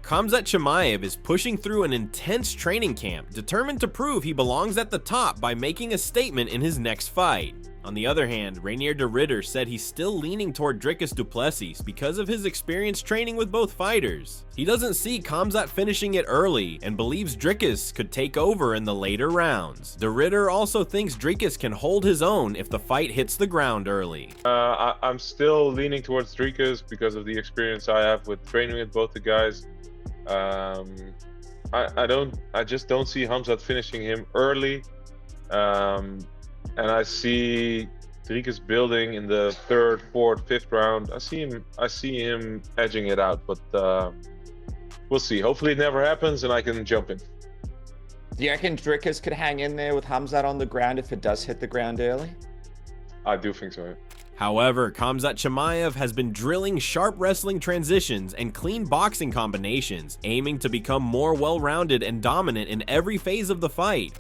Khamzat Chimaev is pushing through an intense training camp, determined to prove he belongs at the top by making a statement in his next fight. On the other hand, Reinier de Ridder said he's still leaning toward Dricus du Plessis because of his experience training with both fighters. He doesn't see Khamzat finishing it early and believes Dricus could take over in the later rounds. De Ridder also thinks Dricus can hold his own if the fight hits the ground early. I'm still leaning towards Dricus because of the experience I have with training with both the guys. I just don't see Khamzat finishing him early, and I see Dricus building in the 3rd, 4th, 5th round. I see him edging it out, but we'll see. Hopefully it never happens and I can jump in. Do you reckon Dricus could hang in there with Khamzat on the ground if it does hit the ground early? I do think so. However, Khamzat Chimaev has been drilling sharp wrestling transitions and clean boxing combinations, aiming to become more well-rounded and dominant in every phase of the fight.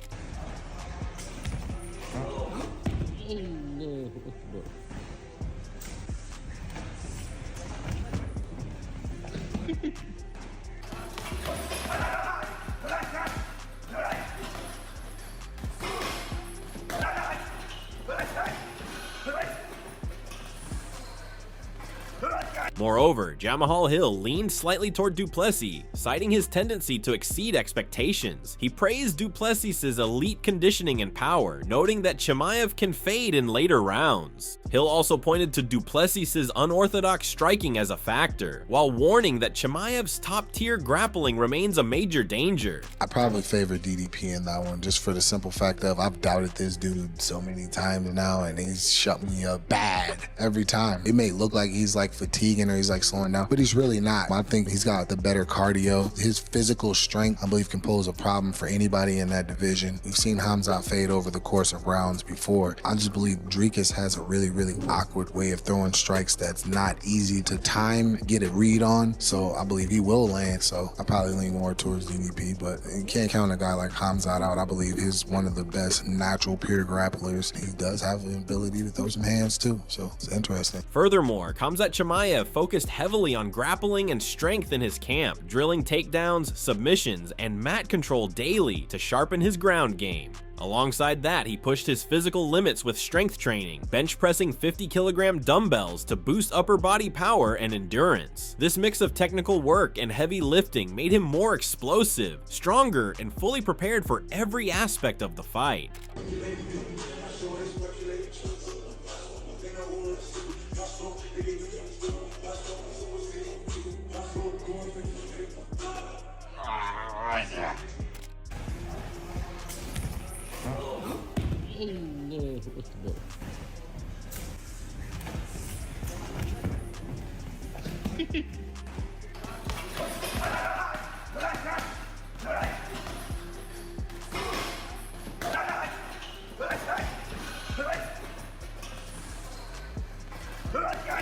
Moreover, Jamahal Hill leaned slightly toward du Plessis, citing his tendency to exceed expectations. He praised du Plessis' elite conditioning and power, noting that Chimaev can fade in later rounds. Hill also pointed to du Plessis' unorthodox striking as a factor, while warning that Chimaev's top-tier grappling remains a major danger. I probably favor DDP in that one, just for the simple fact of I've doubted this dude so many times now, and he's shut me up bad every time. It may look like he's like fatiguing or he's like slowing down, but he's really not. I think he's got the better cardio. His physical strength, I believe, can pose a problem for anybody in that division. We've seen Khamzat fade over the course of rounds before. I just believe Dricus has a really awkward way of throwing strikes that's not easy to time, get a read on. So I believe he will land. So I probably lean more towards DDP, but you can't count a guy like Khamzat out. I believe he's one of the best natural pure grapplers. He does have the ability to throw some hands too. So it's interesting. Furthermore, Khamzat Chimaev focused heavily on grappling and strength in his camp, drilling takedowns, submissions, and mat control daily to sharpen his ground game. Alongside that, he pushed his physical limits with strength training, bench pressing 50-kilogram dumbbells to boost upper body power and endurance. This mix of technical work and heavy lifting made him more explosive, stronger, and fully prepared for every aspect of the fight.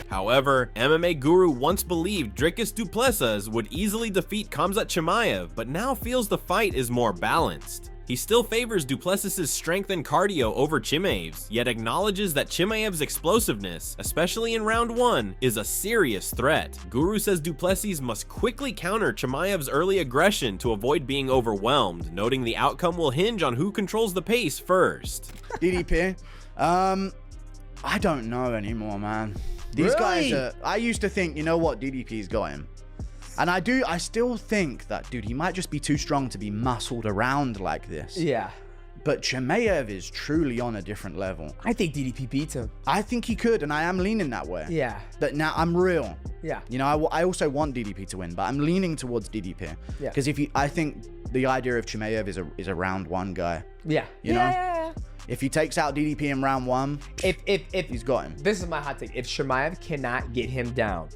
However, MMA guru once believed Dricus du Plessis would easily defeat Khamzat Chimaev, but now feels the fight is more balanced. He still favors du Plessis' strength and cardio over Chimaev's, yet acknowledges that Chimaev's explosiveness, especially in round 1, is a serious threat. Guru says du Plessis must quickly counter Chimaev's early aggression to avoid being overwhelmed, noting the outcome will hinge on who controls the pace first. DDP? I don't know anymore, man. These guys are, I used to think, you know what, DDP's got him. And I still think that, dude, he might just be too strong to be muscled around like this. Yeah. But Chimaev is truly on a different level. I think DDP beats him. I think he could, and I am leaning that way. Yeah. But now I'm real. Yeah. You know, I also want DDP to win, but I'm leaning towards DDP. Yeah. Because I think the idea of Chimaev is a round 1 guy. Yeah. You know? Yeah. If he takes out DDP in round 1, if he's got him. This is my hot take. If Chimaev cannot get him down,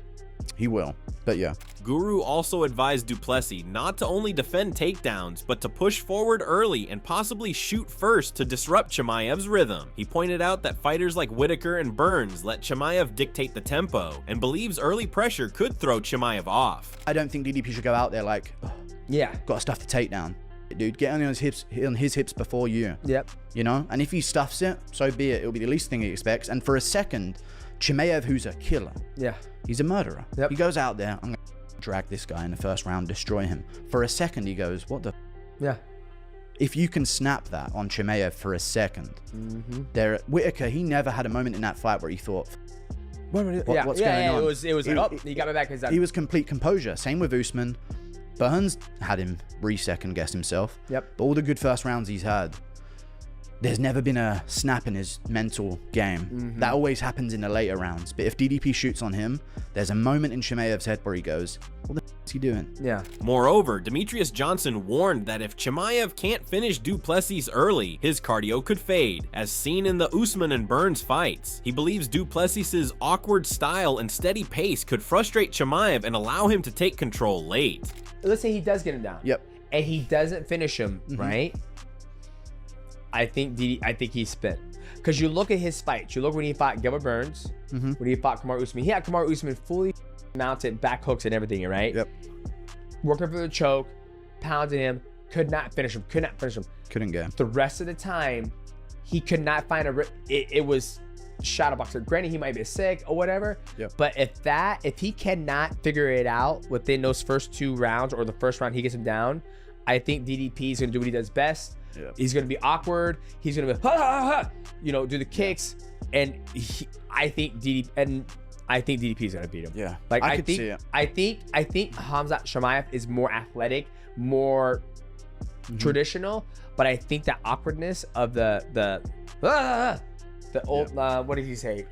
he will. But yeah. Guru also advised Duplessis not to only defend takedowns, but to push forward early and possibly shoot first to disrupt Chimaev's rhythm. He pointed out that fighters like Whitaker and Burns let Chimaev dictate the tempo, and believes early pressure could throw Chimaev off. I don't think DDP should go out there like, oh, Yeah. got to stuff the takedown. Dude, get on his hips before you. Yep. You know? And if he stuffs it, so be it. It'll be the least thing he expects. And for a second, Chimaev, who's a killer, Yeah. he's a murderer. Yep. He goes out there, I'm going to drag this guy in the first round, destroy him. For a second, he goes, what the? Yeah. If you can snap that on Chimaev for a second, there, Whitaker, he never had a moment in that fight where he thought, what's going on? It was like, oh, he got me back. He was complete composure. Same with Usman. Burns had him re-second guess himself. Yep. But all the good first rounds he's had, there's never been a snap in his mental game. That always happens in the later rounds. But if DDP shoots on him, there's a moment in Chimaev's head where he goes, what the is he doing? Yeah. Moreover, Demetrius Johnson warned that if Chimaev can't finish Duplessis early, his cardio could fade, as seen in the Usman and Burns fights. He believes Duplessis' awkward style and steady pace could frustrate Chimaev and allow him to take control late. Let's say he does get him down. Yep. And he doesn't finish him, right? I think he's spent. Because you look at his fights. You look when he fought Gilbert Burns, when he fought Kamaru Usman. He had Kamaru Usman fully mounted, back hooks and everything, right? Yep. Working for the choke, pounding him, could not finish him. Couldn't go. The rest of the time, he could not find it was shadow boxer. Granted, he might be sick or whatever. Yep. But if he cannot figure it out within those first 2 rounds or the first round he gets him down, I think DDP is gonna do what he does best. Yep. He's gonna be awkward. He's gonna be ha, ha, ha, do the kicks, and I think DDP is gonna beat him. Yeah. Like I could see it. I think Khamzat Chimaev is more athletic, more traditional, but I think that awkwardness of the old what did he say?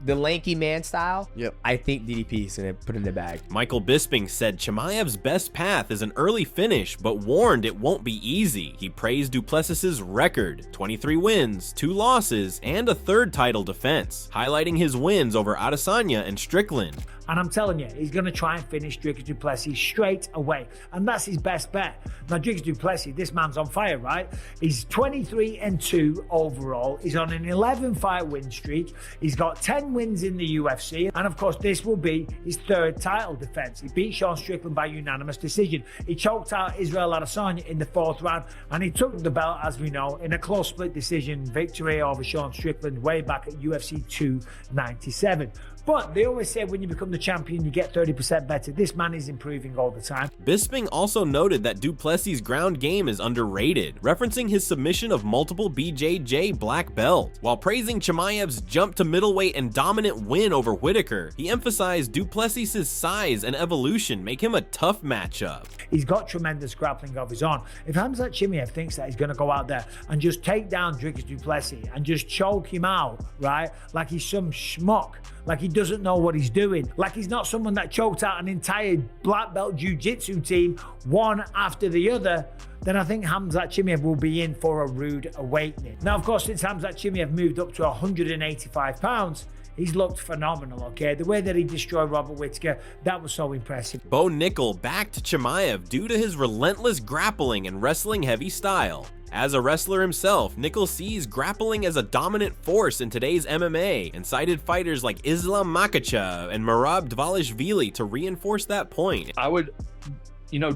The lanky man style. Yep. I think DDP is gonna put in the bag. Michael Bisping said Chimaev's best path is an early finish, but warned it won't be easy. He praised Duplessis' record, 23 wins, 2 losses, and a 3rd title defense, highlighting his wins over Adesanya and Strickland. And I'm telling you, he's going to try and finish Dricus du Plessis straight away. And that's his best bet. Now, Dricus du Plessis, this man's on fire, right? He's 23-2 overall. He's on an 11-fight win streak. He's got 10 wins in the UFC. And of course, this will be his 3rd title defense. He beat Sean Strickland by unanimous decision. He choked out Israel Adesanya in the 4th round. And he took the belt, as we know, in a close split decision victory over Sean Strickland way back at UFC 297. But they always say when you become the champion, you get 30% better. This man is improving all the time. Bisping also noted that Duplessis' ground game is underrated, referencing his submission of multiple BJJ black belts. While praising Chimaev's jump to middleweight and dominant win over Whitaker, he emphasized Duplessis' size and evolution make him a tough matchup. He's got tremendous grappling of his own. If Khamzat Chimaev thinks that he's going to go out there and just take down Dricus du Plessis and just choke him out, right, like he's some schmuck, like he doesn't know what he's doing, like he's not someone that choked out an entire black belt jiu-jitsu team one after the other, then I think Khamzat Chimaev will be in for a rude awakening. Now, of course, since Khamzat Chimaev moved up to 185 pounds, he's looked phenomenal, okay? The way that he destroyed Robert Whitaker, that was so impressive. Bo Nickel backed Chimaev due to his relentless grappling and wrestling heavy style. As a wrestler himself, Nickel sees grappling as a dominant force in today's MMA and cited fighters like Islam Makhachev and Merab Dvalishvili to reinforce that point. I would,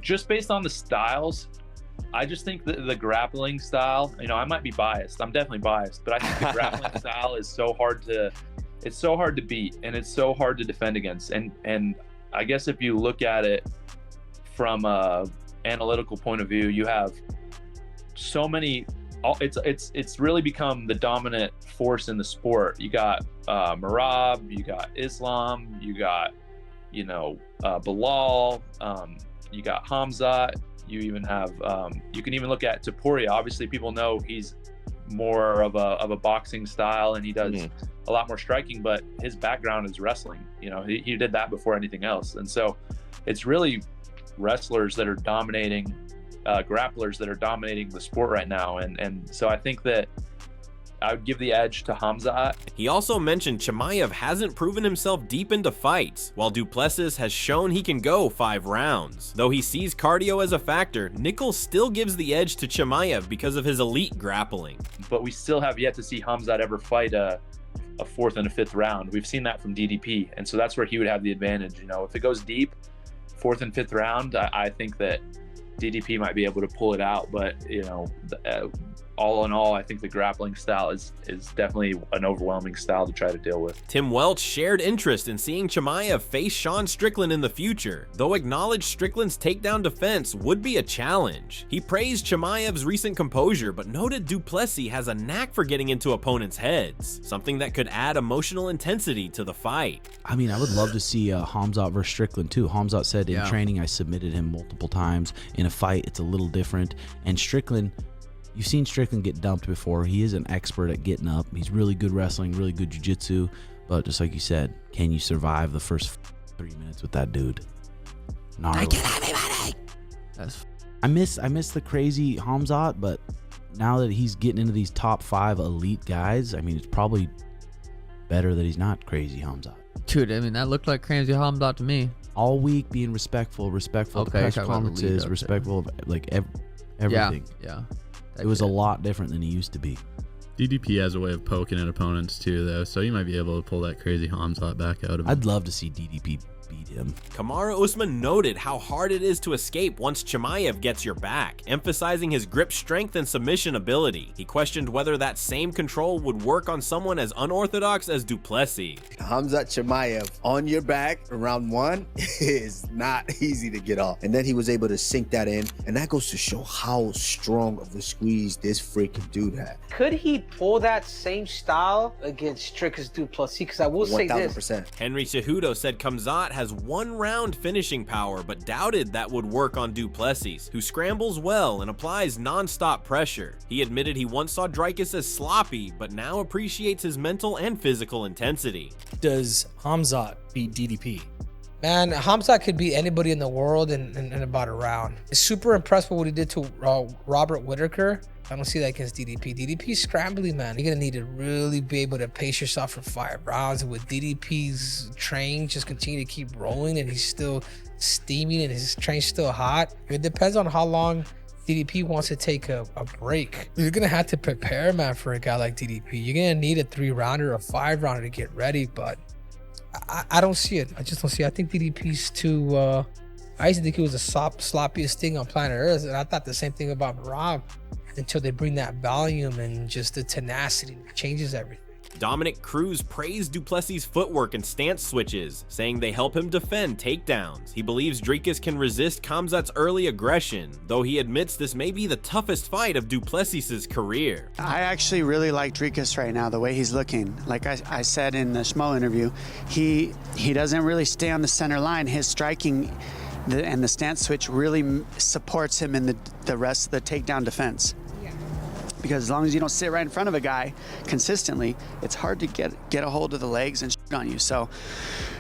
just based on the styles, I just think that the grappling style, I might be biased. I'm definitely biased, but I think the grappling style is so hard to beat, and it's so hard to defend against. And I guess if you look at it from a analytical point of view, you have so many. It's really become the dominant force in the sport. You got Merab, you got Islam, you got Bilal, you got Khamzat. You even have you can even look at Topuria. Obviously, people know he's more of a boxing style, and he does a lot more striking, but his background is wrestling. He did that before anything else. And so it's really wrestlers that are dominating, grapplers that are dominating the sport right now. And so I think that I would give the edge to Khamzat. He also mentioned Chimaev hasn't proven himself deep into fights, while Duplessis has shown he can go 5 rounds. Though he sees cardio as a factor, Nichols still gives the edge to Chimaev because of his elite grappling. But we still have yet to see Khamzat ever fight a 4th and a 5th round. We've seen that from DDP, and so that's where he would have the advantage. You know, if it goes deep, 4th and 5th round, I think that DDP might be able to pull it out. But you know, all in all, I think the grappling style is definitely an overwhelming style to try to deal with. Tim Welch shared interest in seeing Chimaev face Sean Strickland in the future, though acknowledged Strickland's takedown defense would be a challenge. He praised Chimaev's recent composure, but noted Duplessis has a knack for getting into opponents' heads, something that could add emotional intensity to the fight. I mean, I would love to see Khamzat versus Strickland too. Khamzat said in training, I submitted him multiple times. In a fight, it's a little different. And Strickland, you've seen Strickland get dumped before. He is an expert at getting up. He's really good wrestling, really good jiu-jitsu. But just like you said, can you survive the first 3 minutes with that dude? Gnarly. I miss the crazy Khamzat, but now that he's getting into these top 5 elite guys, I mean, it's probably better that he's not crazy Khamzat. Dude, I mean, that looked like crazy Khamzat to me. All week being respectful of the press conferences, respectful of like everything. Yeah. It was a lot different than he used to be. DDP has a way of poking at opponents too, though, so you might be able to pull that crazy Khamzat back out of him. I'd love to see DDP beat him. Kamaru Usman noted how hard it is to escape once Chimaev gets your back, emphasizing his grip strength and submission ability. He questioned whether that same control would work on someone as unorthodox as Duplessis. Khamzat Chimaev on your back round 1 is not easy to get off. And then he was able to sink that in, and that goes to show how strong of a squeeze this freaking dude had. Could he pull that same style against Dricus Duplessis? Because I will say this. 1000%. Henry Cejudo said Khamzat has 1-round finishing power, but doubted that would work on Duplessis, who scrambles well and applies non-stop pressure. He admitted he once saw Dricus as sloppy, but now appreciates his mental and physical intensity. Does Khamzat beat DDP? Man, Khamzat could beat anybody in the world in about a round. Super impressed with what he did to Robert Whitaker. I don't see that against DDP. DDP's scrambling, man. You're gonna need to really be able to pace yourself for 5 rounds. And with DDP's train just continue to keep rolling, and he's still steaming, and his train's still hot. It depends on how long DDP wants to take a break. You're gonna have to prepare, man, for a guy like DDP. You're gonna need a 3-rounder or a 5-rounder to get ready, but I don't see it. I just don't see it. I think DDP's too. I used to think he was the sloppiest thing on planet Earth, and I thought the same thing about Rob until they bring that volume and just the tenacity. It changes everything. Dominic Cruz praised Duplessis' footwork and stance switches, saying they help him defend takedowns. He believes Dricus can resist Khamzat's early aggression, though he admits this may be the toughest fight of Duplessis' career. I actually really like Dricus right now, the way he's looking. Like I said in the Schmo interview, he doesn't really stay on the center line. His striking and the stance switch really supports him in the rest of the takedown defense. Because as long as you don't sit right in front of a guy consistently, it's hard to get a hold of the legs and shit on you. So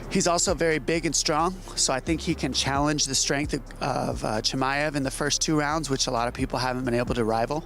he's also very big and strong. So I think he can challenge the strength of Chimaev in the first 2 rounds, which a lot of people haven't been able to rival.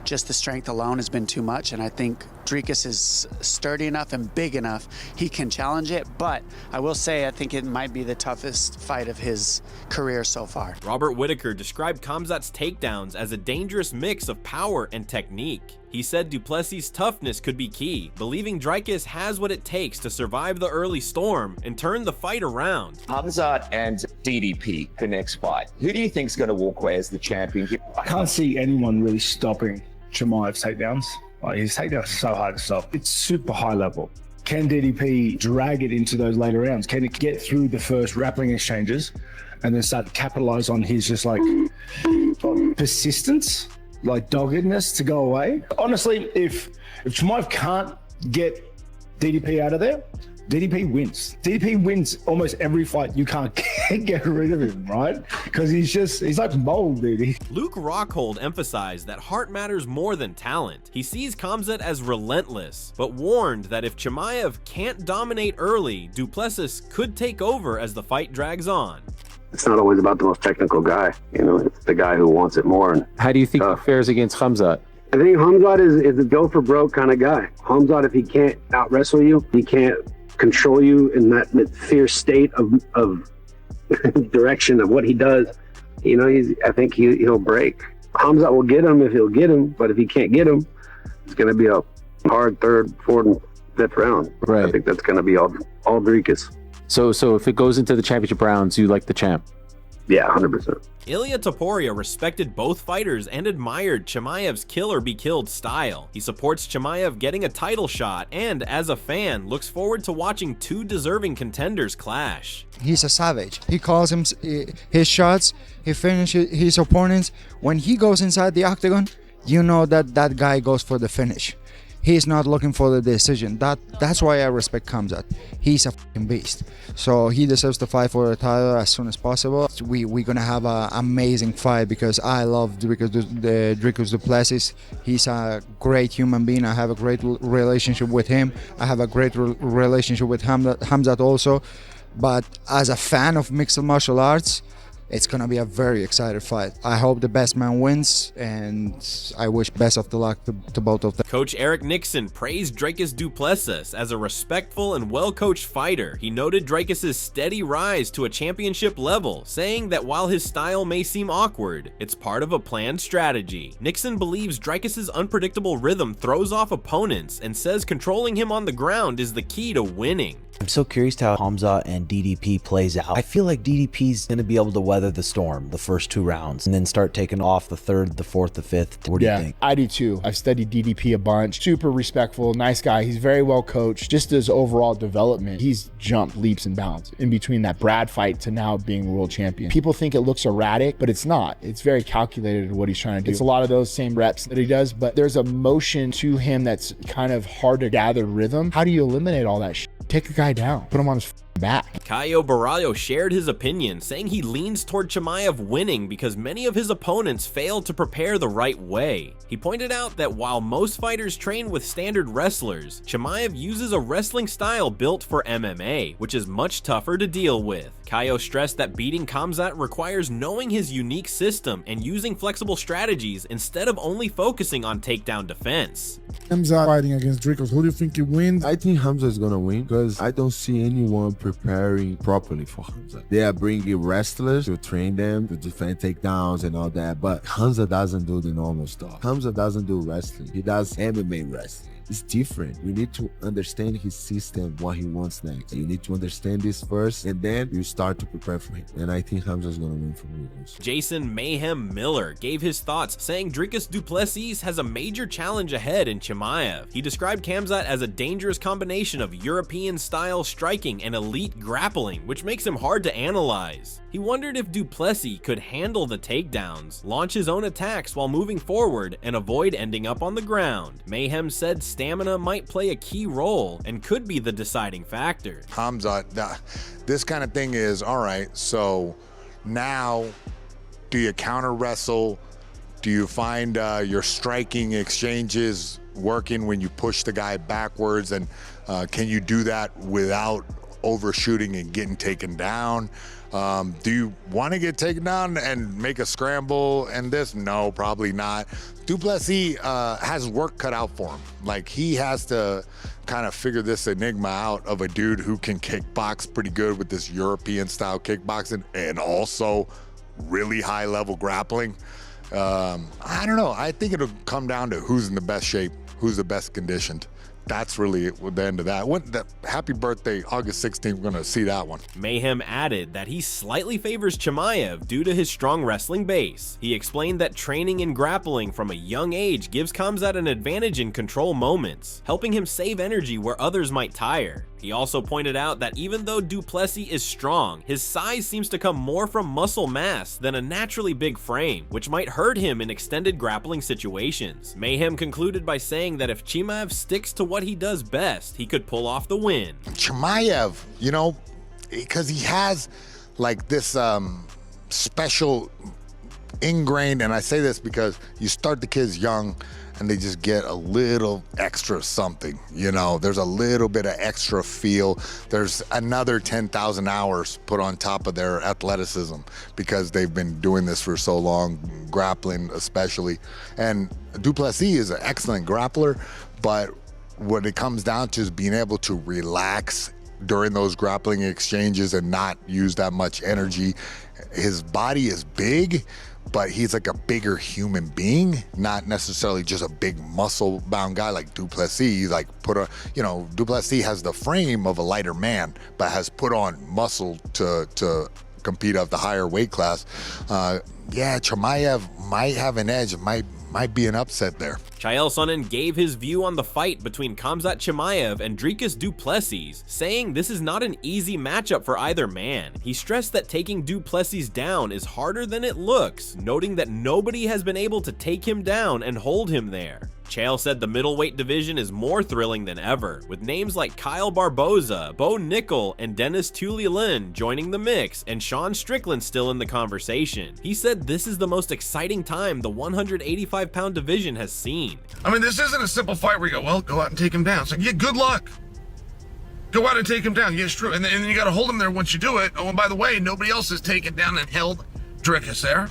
Just the strength alone has been too much. And I think Dricus is sturdy enough and big enough. He can challenge it. But I will say, I think it might be the toughest fight of his career so far. Robert Whitaker described Khamzat's takedowns as a dangerous mix of power and technique. He said Duplessis' toughness could be key, believing Dricus has what it takes to survive the early storm and turn the fight around. Khamzat and DDP, the next fight. Who do you think is going to walk away as the champion here? I can't see anyone really stopping Chimaev's takedowns. Like, his takedowns are so hard to stop. It's super high level. Can DDP drag it into those later rounds? Can it get through the first grappling exchanges and then start to capitalize on his just like persistence? Like doggedness to go away. Honestly, if Chimaev can't get DDP out of there, DDP wins. DDP wins almost every fight. You can't get rid of him, right? Because he's like mold, dude. Luke Rockhold emphasized that heart matters more than talent. He sees Khamzat as relentless, but warned that if Chimaev can't dominate early, Duplessis could take over as the fight drags on. It's not always about the most technical guy, you know, it's the guy who wants it more. And how do you think he fares against Khamzat? I think Khamzat is a go for broke kind of guy. Khamzat, if he can't out wrestle you, he can't control you in that fierce state of direction of what he does. You know, I think he'll break. Khamzat will get him if he'll get him, but if he can't get him, it's going to be a hard third, fourth, and fifth round. Right. I think that's going to be all Dricus. So if it goes into the championship rounds, you like the champ? Yeah, 100%. Ilia Topuria respected both fighters and admired Chimaev's kill or be killed style. He supports Chimaev getting a title shot and, as a fan, looks forward to watching two deserving contenders clash. He's a savage. He calls him his shots, he finishes his opponents. When he goes inside the octagon, you know that guy goes for the finish. He's not looking for the decision. That's why I respect Khamzat. He's a fucking beast. So he deserves to fight for the title as soon as possible. We're gonna have an amazing fight because I love Dricus du Plessis. He's a great human being. I have a great relationship with him. I have a great relationship with Khamzat also. But as a fan of mixed martial arts, it's gonna be a very exciting fight. I hope the best man wins, and I wish best of the luck to both of them. Coach Eric Nixon praised Dricus du Plessis as a respectful and well-coached fighter. He noted Dricus' steady rise to a championship level, saying that while his style may seem awkward, it's part of a planned strategy. Nixon believes Dricus' unpredictable rhythm throws off opponents and says controlling him on the ground is the key to winning. I'm so curious to how Khamzat and DDP plays out. I feel like DDP's going to be able to weather the storm the first 2 rounds and then start taking off the third, the fourth, the fifth. What do you think? I do too. I've studied DDP a bunch. Super respectful, nice guy. He's very well coached. Just his overall development, he's jumped leaps and bounds in between that Brad fight to now being world champion. People think it looks erratic, but it's not. It's very calculated what he's trying to do. It's a lot of those same reps that he does, but there's a motion to him that's kind of hard to gather rhythm. How do you eliminate all that shit? Take a guy down, put him on his back. Caio Baralho shared his opinion, saying he leans toward Chimaev winning because many of his opponents failed to prepare the right way. He pointed out that while most fighters train with standard wrestlers, Chimaev uses a wrestling style built for MMA, which is much tougher to deal with. Caio stressed that beating Khamzat requires knowing his unique system and using flexible strategies instead of only focusing on takedown defense. Khamzat fighting against Dricus, who do you think he wins? I think Khamzat is gonna win because I don't see anyone preparing properly for Khamzat. They are bringing wrestlers to train them to defend takedowns and all that, but Khamzat doesn't do the normal stuff. Khamzat doesn't do wrestling. He does MMA wrestling. It's different. We need to understand his system, what he wants next. You need to understand this first, and then you start to prepare for him. And I think Khamzat's gonna win for me also. Jason Mayhem Miller gave his thoughts, saying Dricus du Plessis has a major challenge ahead in Chimaev. He described Khamzat as a dangerous combination of European-style striking and elite grappling, which makes him hard to analyze. He wondered if du Plessis could handle the takedowns, launch his own attacks while moving forward, and avoid ending up on the ground. Mayhem said stamina might play a key role and could be the deciding factor. Khamzat, this kind of thing is, all right, so now do you counter wrestle? Do you find your striking exchanges working when you push the guy backwards? And can you do that without overshooting and getting taken down? Do you want to get taken down and make a scramble and this? No, probably not. Du Plessis has work cut out for him. Like, he has to kind of figure this enigma out of a dude who can kickbox pretty good with this European style kickboxing and also really high level grappling. I don't know. I think it'll come down to who's in the best shape, who's the best conditioned. That's really the end of that. Happy birthday, August 16th, we're gonna see that one. Mayhem added that he slightly favors Chimaev due to his strong wrestling base. He explained that training and grappling from a young age gives Khamzat an advantage in control moments, helping him save energy where others might tire. He also pointed out that even though du Plessis is strong, his size seems to come more from muscle mass than a naturally big frame, which might hurt him in extended grappling situations. Mayhem concluded by saying that if Chimaev sticks to what he does best, he could pull off the win. Chimaev, you know, because he has like this special ingrained, and I say this because you start the kids young and they just get a little extra something, you know. There's a little bit of extra feel. There's another 10,000 hours put on top of their athleticism because they've been doing this for so long, grappling especially. And du Plessis is an excellent grappler, but what it comes down to is being able to relax during those grappling exchanges and not use that much energy. His body is big, but he's like a bigger human being, not necessarily just a big muscle-bound guy like du Plessis. He's like du Plessis has the frame of a lighter man, but has put on muscle to compete at the higher weight class. Chimaev might have an edge, might be an upset there. Chael Sonnen gave his view on the fight between Khamzat Chimaev and Dricus du Plessis, saying this is not an easy matchup for either man. He stressed that taking du Plessis down is harder than it looks, noting that nobody has been able to take him down and hold him there. Chael said the middleweight division is more thrilling than ever, with names like Kyle Barboza, Bo Nickel, and Dennis Tulilin joining the mix, and Sean Strickland still in the conversation. He said this is the most exciting time the 185-pound division has seen. I mean, this isn't a simple fight where you go, well, go out and take him down. It's like, yeah, good luck. Go out and take him down. Yeah, it's true. And then you got to hold him there once you do it. Oh, and by the way, nobody else has taken down and held Dricus there.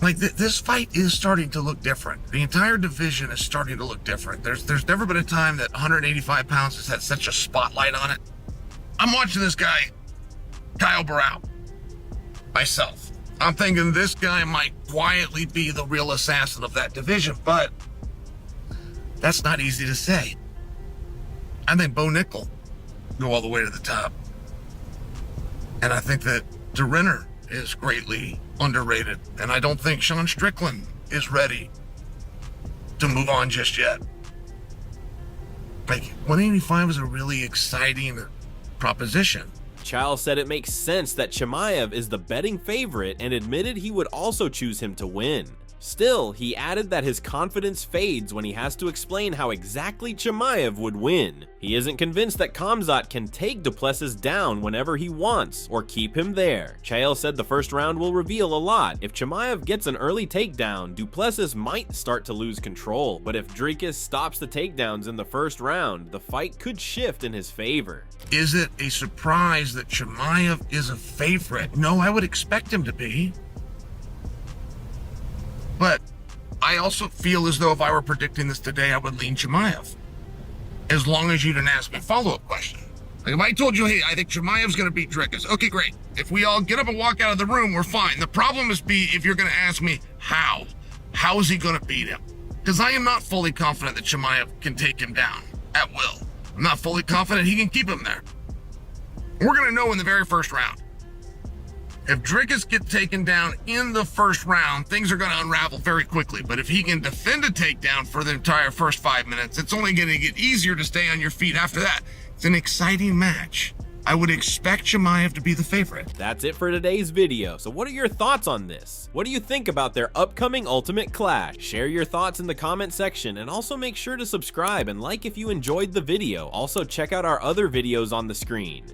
Like, this fight is starting to look different. The entire division is starting to look different. There's never been a time that 185 pounds has had such a spotlight on it. I'm watching this guy, Kyle Barrow, myself. I'm thinking this guy might quietly be the real assassin of that division, but that's not easy to say. I think Bo Nickel go all the way to the top. And I think that DeRinner is greatly underrated, and I don't think Sean Strickland is ready to move on just yet. Like, 185 is a really exciting proposition. Chael said it makes sense that Chimaev is the betting favorite and admitted he would also choose him to win. Still, he added that his confidence fades when he has to explain how exactly Chimaev would win. He isn't convinced that Khamzat can take du Plessis down whenever he wants or keep him there. Chael said the first round will reveal a lot. If Chimaev gets an early takedown, du Plessis might start to lose control, but if Dricus stops the takedowns in the first round, the fight could shift in his favor. Is it a surprise that Chimaev is a favorite? No, I would expect him to be. But I also feel as though if I were predicting this today, I would lean Chimaev. As long as you didn't ask me a follow-up question. Like, if I told you, hey, I think Chimaev's going to beat Dricus, okay, great. If we all get up and walk out of the room, we're fine. The problem is if you're going to ask me how. How is he going to beat him? Because I am not fully confident that Chimaev can take him down at will. I'm not fully confident he can keep him there. We're going to know in the very first round. If Dricus gets taken down in the first round, things are going to unravel very quickly. But if he can defend a takedown for the entire first 5 minutes, it's only going to get easier to stay on your feet after that. It's an exciting match. I would expect Chimaev to be the favorite. That's it for today's video. So what are your thoughts on this? What do you think about their upcoming Ultimate Clash? Share your thoughts in the comment section, and also make sure to subscribe and like if you enjoyed the video. Also check out our other videos on the screen.